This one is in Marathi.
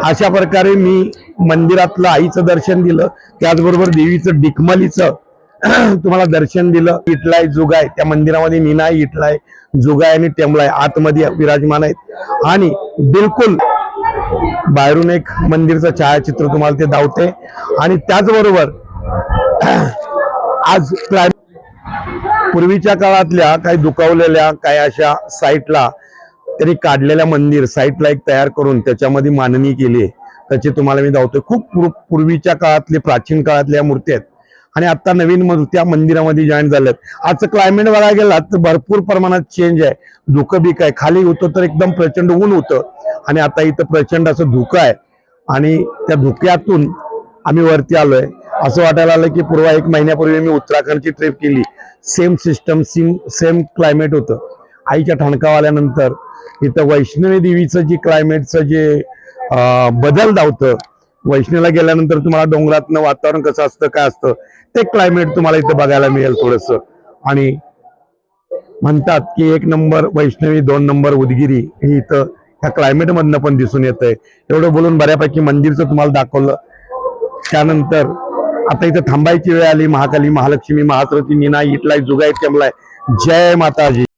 अशा प्रकारे मी मंदिरातलं आईचं दर्शन दिलं, त्याचबरोबर देवीचं डिकमलीचं तुम्हाला दर्शन दिलं. इटलाय जुगाय त्या मंदिरामध्ये मीनाई इटलाय जुगाय आणि टेंबलाय आतमध्ये विराजमान आहेत आणि बिलकुल बाहेरून एक मंदिरचं छायाचित्र तुम्हाला ते दावते. आणि त्याचबरोबर आज पूर्वीच्या काळातल्या काही दुखावलेल्या काही अशा साईटला त्यांनी काढलेल्या मंदिर साईटला एक तयार करून त्याच्यामध्ये मांडणी केली, त्याची तुम्हाला मी दावतोय. खूप पूर्वीच्या काळातले प्राचीन काळातल्या मूर्ती आहेत आणि आता नवीन मूर्त्या मंदिरामध्ये जॉईन झाल्यात. आजचं क्लायमेट बघायला गेलं तर भरपूर प्रमाणात चेंज आहे. धुकं बीक आहे, खाली होतं तर एकदम प्रचंड ऊन होतं आणि आता इथं प्रचंड असं धुकं आहे आणि त्या धुक्यातून आम्ही वरती आलोय. असं वाटायला आलं की पूर्व 1 महिन्यापूर्वी मी उत्तराखंडची ट्रिप केली, सेम सिस्टम सेम क्लायमेट होतं. आईच्या ठणकाव आल्यानंतर इथं वैष्णवी देवीचं जे क्लायमेटचं जे बदल धावतं, वैष्णवीला गेल्यानंतर तुम्हाला डोंगरातनं वातावरण कसं असतं काय असतं ते क्लायमेट तुम्हाला इथं बघायला मिळेल थोडस. आणि म्हणतात की 1 नंबर वैष्णवी 2 नंबर उदगिरी हे इथं ह्या क्लायमेट मधनं पण दिसून येतंय. एवढं बोलून बऱ्यापैकी मंदिरचं तुम्हाला दाखवलं. त्यानंतर आता इथं थांबायची वेळ आली. महाकाली महालक्ष्मी महासरस्वती मीनाई इटलाय जुगाय टेंबलाय. जय माताजी.